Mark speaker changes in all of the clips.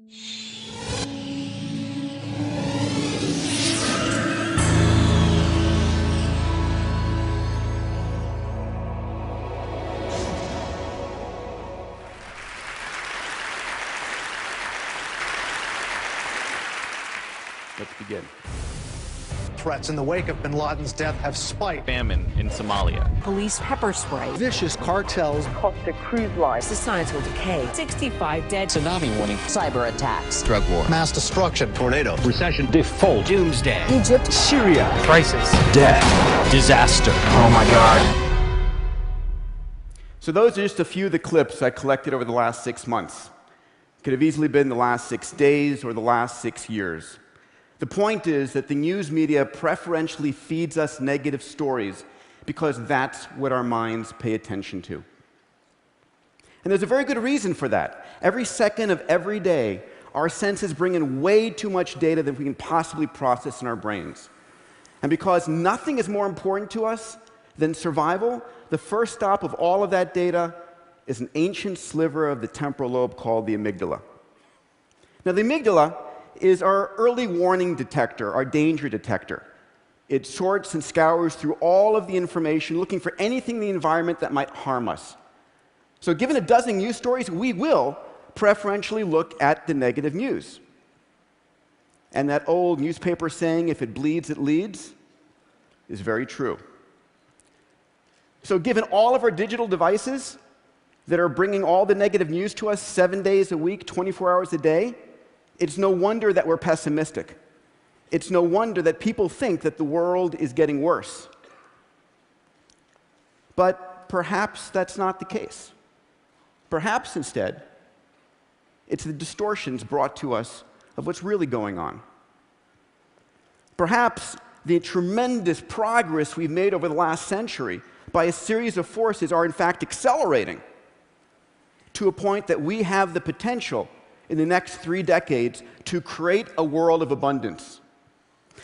Speaker 1: Let's begin.
Speaker 2: Threats in the wake of bin Laden's death have spiked.
Speaker 1: Famine in Somalia.
Speaker 3: Police pepper spray.
Speaker 2: Vicious cartels.
Speaker 4: Costa Cruise Line.
Speaker 3: Societal decay. 65 dead.
Speaker 5: Tsunami warning.
Speaker 3: Cyber attacks.
Speaker 5: Drug war.
Speaker 2: Mass destruction.
Speaker 5: Tornado.
Speaker 6: Recession. Default. Doomsday.
Speaker 3: Egypt.
Speaker 6: Syria. Crisis.
Speaker 5: Death. Disaster.
Speaker 6: Oh my God.
Speaker 1: So those are just a few of the clips I collected over the last 6 months. Could have easily been the last 6 days or the last 6 years. The point is that the news media preferentially feeds us negative stories because that's what our minds pay attention to. And there's a very good reason for that. Every second of every day, our senses bring in way too much data that we can possibly process in our brains. And because nothing is more important to us than survival, the first stop of all of that data is an ancient sliver of the temporal lobe called the amygdala. Now, the amygdala is our early warning detector, our danger detector. It sorts and scours through all of the information, looking for anything in the environment that might harm us. So given a dozen news stories, we will preferentially look at the negative news. And that old newspaper saying, if it bleeds, it leads, is very true. So given all of our digital devices that are bringing all the negative news to us 7 days a week, 24 hours a day, it's no wonder that we're pessimistic. It's no wonder that people think that the world is getting worse. But perhaps that's not the case. Perhaps instead, it's the distortions brought to us of what's really going on. Perhaps the tremendous progress we've made over the last century by a series of forces are in fact accelerating to a point that we have the potential in the next 3 decades to create a world of abundance.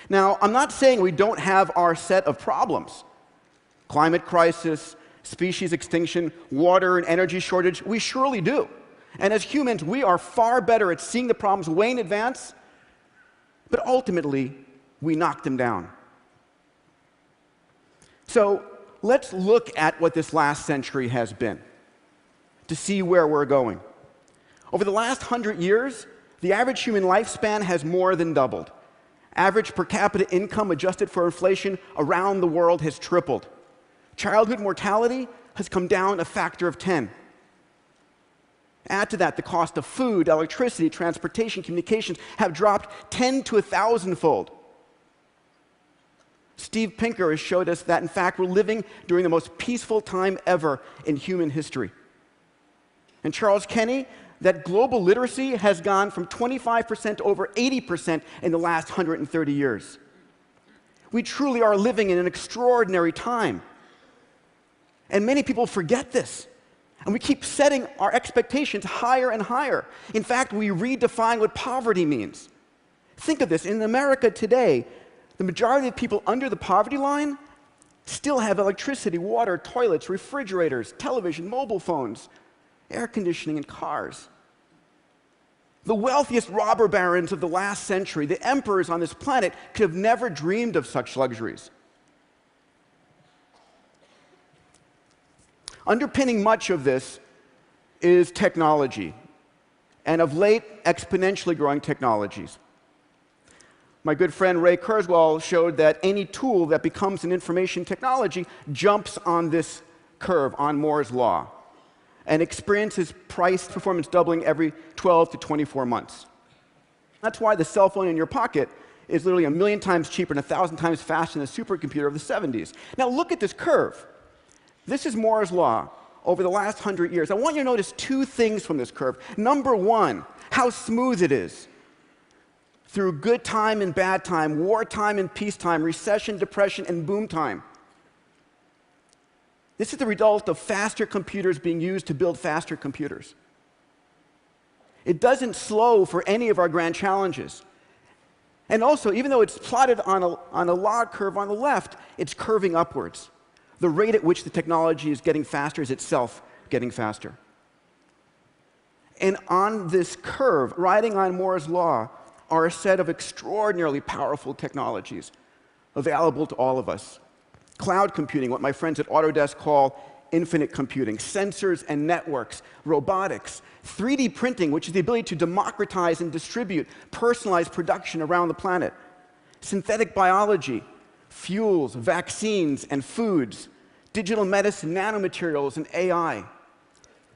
Speaker 1: Now, I'm not saying we don't have our set of problems. Climate crisis, species extinction, water and energy shortage, we surely do. And as humans, we are far better at seeing the problems way in advance, but ultimately, we knock them down. So let's look at what this last century has been to see where we're going. Over the last 100 years, the average human lifespan has more than doubled. Average per capita income adjusted for inflation around the world has tripled. Childhood mortality has come down a factor of 10. Add to that the cost of food, electricity, transportation, communications have dropped 10 to 1,000-fold. Steve Pinker has showed us that, in fact, we're living during the most peaceful time ever in human history. And Charles Kenny, that global literacy has gone from 25% to over 80% in the last 130 years. We truly are living in an extraordinary time. And many people forget this. And we keep setting our expectations higher and higher. In fact, we redefine what poverty means. Think of this. In America today, the majority of people under the poverty line still have electricity, water, toilets, refrigerators, television, mobile phones, air conditioning, and cars. The wealthiest robber barons of the last century, the emperors on this planet, could have never dreamed of such luxuries. Underpinning much of this is technology, and of late, exponentially growing technologies. My good friend Ray Kurzweil showed that any tool that becomes an information technology jumps on this curve, on Moore's law, and experiences price performance doubling every 12 to 24 months. That's why the cell phone in your pocket is literally 1,000,000 times cheaper and 1,000 times faster than the supercomputer of the 70s. Now look at this curve. This is Moore's law over the last 100 years. I want you to notice 2 things from this curve. Number 1, how smooth it is. Through good time and bad time, wartime and peacetime, recession, depression, and boom time. This is the result of faster computers being used to build faster computers. It doesn't slow for any of our grand challenges. And also, even though it's plotted on a log curve on the left, it's curving upwards. The rate at which the technology is getting faster is itself getting faster. And on this curve, riding on Moore's law, are a set of extraordinarily powerful technologies available to all of us. Cloud computing, what my friends at Autodesk call infinite computing, sensors and networks, robotics, 3D printing, which is the ability to democratize and distribute personalized production around the planet, synthetic biology, fuels, vaccines, and foods, digital medicine, nanomaterials, and AI. I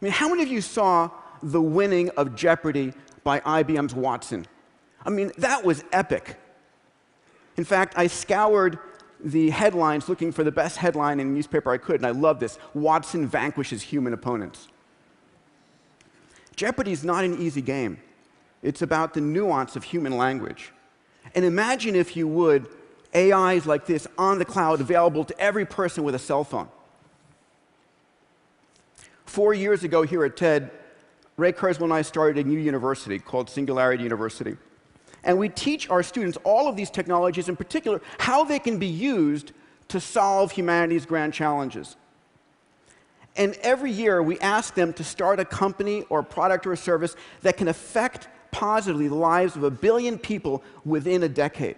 Speaker 1: mean, how many of you saw the winning of Jeopardy by IBM's Watson? I mean, that was epic. In fact, I scoured the headlines looking for the best headline in a newspaper I could, and I love this: Watson vanquishes human opponents. Jeopardy is not an easy game. It's about the nuance of human language. And imagine, if you would, AIs like this on the cloud, available to every person with a cell phone. 4 years ago here at TED, Ray Kurzweil and I started a new university called Singularity University. And we teach our students all of these technologies, in particular, how they can be used to solve humanity's grand challenges. And every year, we ask them to start a company or a product or a service that can affect positively the lives of 1 billion people within a decade.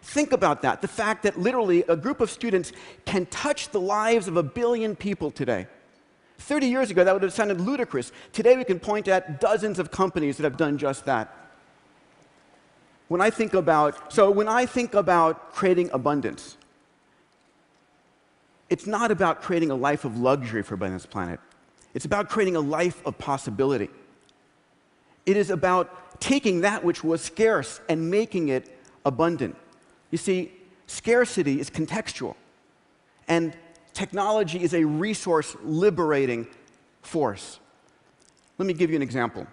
Speaker 1: Think about that, the fact that literally a group of students can touch the lives of 1 billion people today. 30 years ago, that would have sounded ludicrous. Today, we can point at dozens of companies that have done just that. When I think about creating abundance, it's not about creating a life of luxury for this planet. It's about creating a life of possibility. It is about taking that which was scarce and making it abundant. You see, scarcity is contextual, and technology is a resource-liberating force. Let me give you an example.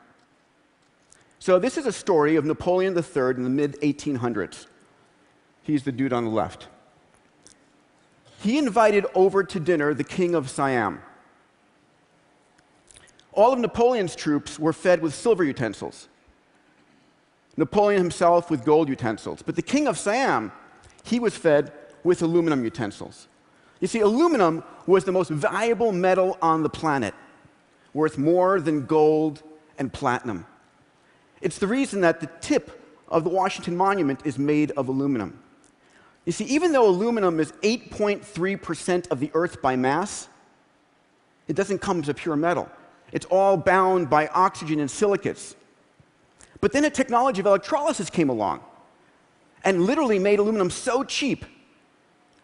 Speaker 1: So this is a story of Napoleon III in the mid-1800s. He's the dude on the left. He invited over to dinner the king of Siam. All of Napoleon's troops were fed with silver utensils. Napoleon himself with gold utensils. But the king of Siam, he was fed with aluminum utensils. You see, aluminum was the most valuable metal on the planet, worth more than gold and platinum. It's the reason that the tip of the Washington Monument is made of aluminum. You see, even though aluminum is 8.3% of the Earth by mass, it doesn't come as a pure metal. It's all bound by oxygen and silicates. But then a technology of electrolysis came along and literally made aluminum so cheap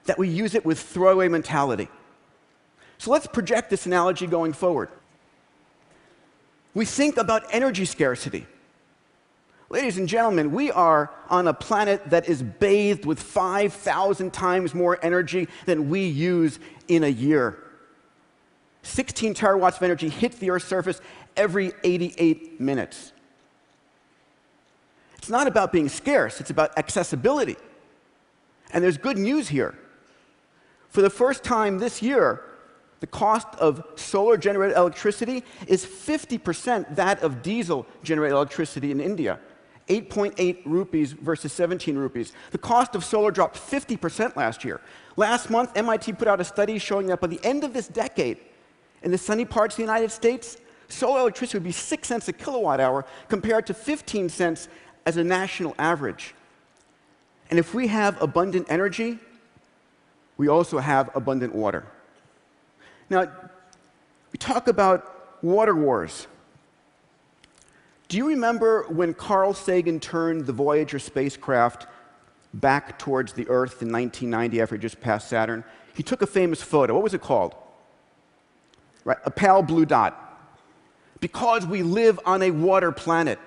Speaker 1: that we use it with throwaway mentality. So let's project this analogy going forward. We think about energy scarcity. Ladies and gentlemen, we are on a planet that is bathed with 5,000 times more energy than we use in a year. 16 terawatts of energy hits the Earth's surface every 88 minutes. It's not about being scarce, it's about accessibility. And there's good news here. For the first time this year, the cost of solar-generated electricity is 50% that of diesel-generated electricity in India. 8.8 rupees versus 17 rupees. The cost of solar dropped 50% last year. Last month, MIT put out a study showing that by the end of this decade, in the sunny parts of the United States, solar electricity would be 6 cents a kilowatt hour compared to 15 cents as a national average. And if we have abundant energy, we also have abundant water. Now, we talk about water wars. Do you remember when Carl Sagan turned the Voyager spacecraft back towards the Earth in 1990 after it just passed Saturn? He took a famous photo. What was it called? Right, a pale blue dot. Because we live on a water planet.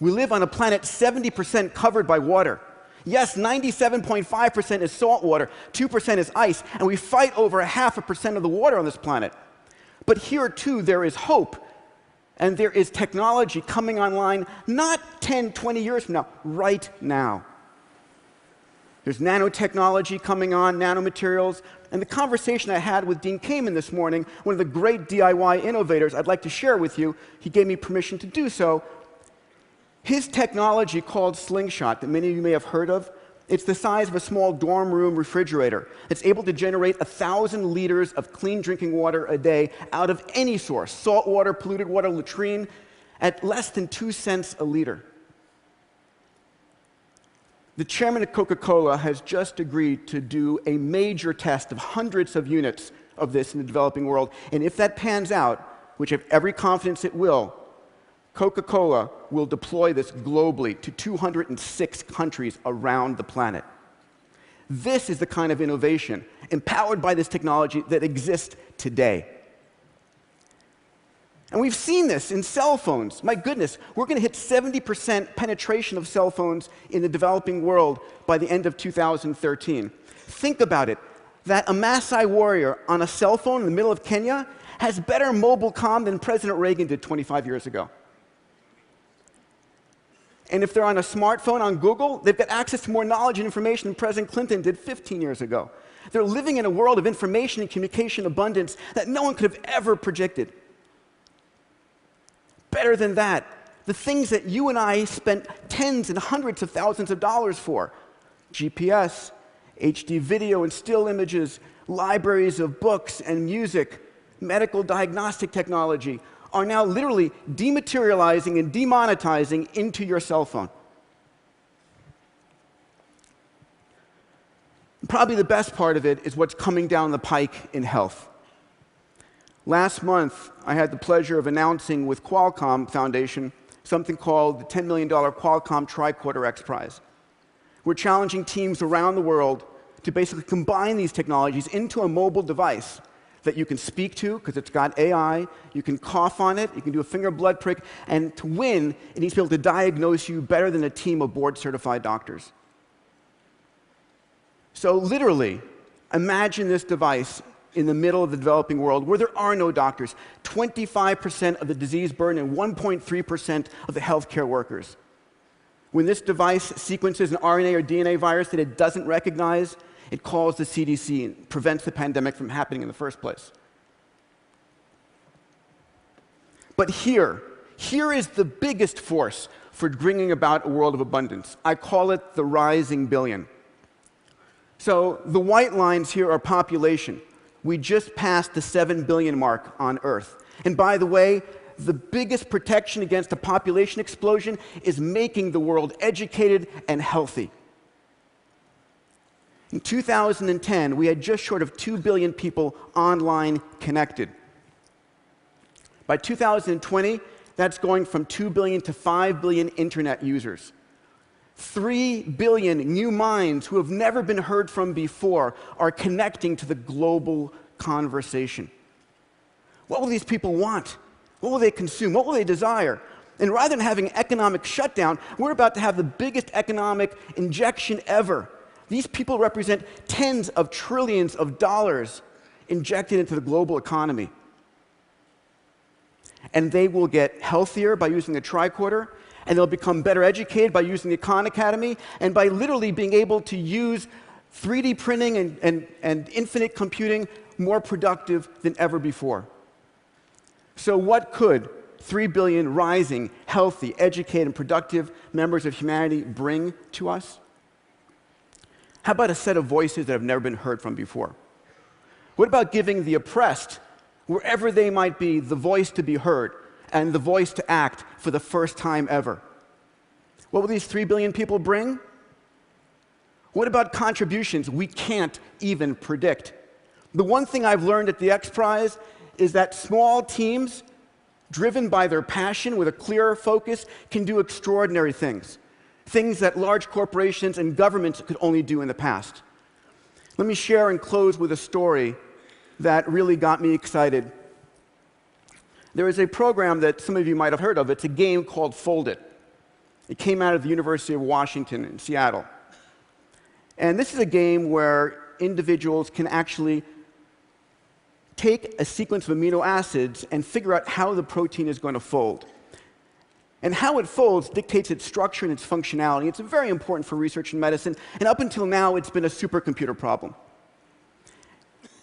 Speaker 1: We live on a planet 70% covered by water. Yes, 97.5% is salt water, 2% is ice, and we fight over 0.5% of the water on this planet. But here, too, there is hope. And there is technology coming online not 10, 20 years from now, right now. There's nanotechnology coming on, nanomaterials. And the conversation I had with Dean Kamen this morning, one of the great DIY innovators I'd like to share with you, he gave me permission to do so. His technology called Slingshot, that many of you may have heard of, It's the size of a small dorm room refrigerator. It's able to generate 1,000 liters of clean drinking water a day out of any source, salt water, polluted water, latrine, at less than 2 cents a liter. The chairman of Coca-Cola has just agreed to do a major test of hundreds of units of this in the developing world. And if that pans out, which I have every confidence it will, Coca-Cola will deploy this globally to 206 countries around the planet. This is the kind of innovation, empowered by this technology, that exists today. And we've seen this in cell phones. My goodness, we're going to hit 70% penetration of cell phones in the developing world by the end of 2013. Think about it, that a Maasai warrior on a cell phone in the middle of Kenya has better mobile comm than President Reagan did 25 years ago. And if they're on a smartphone on Google, they've got access to more knowledge and information than President Clinton did 15 years ago. They're living in a world of information and communication abundance that no one could have ever predicted. Better than that, the things that you and I spent tens and hundreds of thousands of dollars for, GPS, HD video and still images, libraries of books and music, medical diagnostic technology, are now literally dematerializing and demonetizing into your cell phone. Probably the best part of it is what's coming down the pike in health. Last month, I had the pleasure of announcing with Qualcomm Foundation something called the $10 million Qualcomm Tricorder X Prize. We're challenging teams around the world to basically combine these technologies into a mobile device that you can speak to, because it's got AI, you can cough on it, you can do a finger blood prick, and to win, it needs to be able to diagnose you better than a team of board-certified doctors. So literally, imagine this device in the middle of the developing world where there are no doctors, 25% of the disease burden and 1.3% of the healthcare workers. When this device sequences an RNA or DNA virus that it doesn't recognize, it calls the CDC and prevents the pandemic from happening in the first place. But here is the biggest force for bringing about a world of abundance. I call it the rising billion. So the white lines here are population. We just passed the 7 billion mark on Earth. And by the way, the biggest protection against a population explosion is making the world educated and healthy. In 2010, we had just short of 2 billion people online connected. By 2020, that's going from 2 billion to 5 billion internet users. 3 billion new minds who have never been heard from before are connecting to the global conversation. What will these people want? What will they consume? What will they desire? And rather than having an economic shutdown, we're about to have the biggest economic injection ever. These people represent tens of trillions of dollars injected into the global economy. And they will get healthier by using the tricorder, and they'll become better educated by using the Khan Academy, and by literally being able to use 3D printing and infinite computing more productive than ever before. So what could 3 billion rising, healthy, educated, and productive members of humanity bring to us? How about a set of voices that have never been heard from before? What about giving the oppressed, wherever they might be, the voice to be heard and the voice to act for the first time ever? What will these 3 billion people bring? What about contributions we can't even predict? The one thing I've learned at the X Prize is that small teams, driven by their passion with a clear focus, can do extraordinary things. Things that large corporations and governments could only do in the past. Let me share and close with a story that really got me excited. There is a program that some of you might have heard of. It's a game called Fold It. It came out of the University of Washington in Seattle. And this is a game where individuals can actually take a sequence of amino acids and figure out how the protein is going to fold. And how it folds dictates its structure and its functionality. It's very important for research in medicine, and up until now, it's been a supercomputer problem.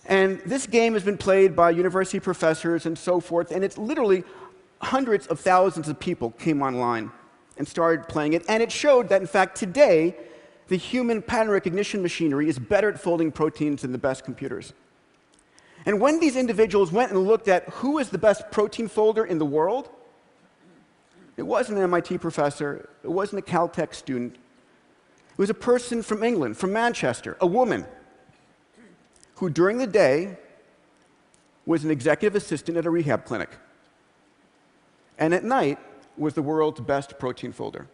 Speaker 1: And this game has been played by university professors and so forth, and it's literally hundreds of thousands of people came online and started playing it. And it showed that, in fact, today, the human pattern recognition machinery is better at folding proteins than the best computers. And when these individuals went and looked at who is the best protein folder in the world, it wasn't an MIT professor, it wasn't a Caltech student, it was a person from England, from Manchester, a woman, who during the day was an executive assistant at a rehab clinic, and at night was the world's best protein folder.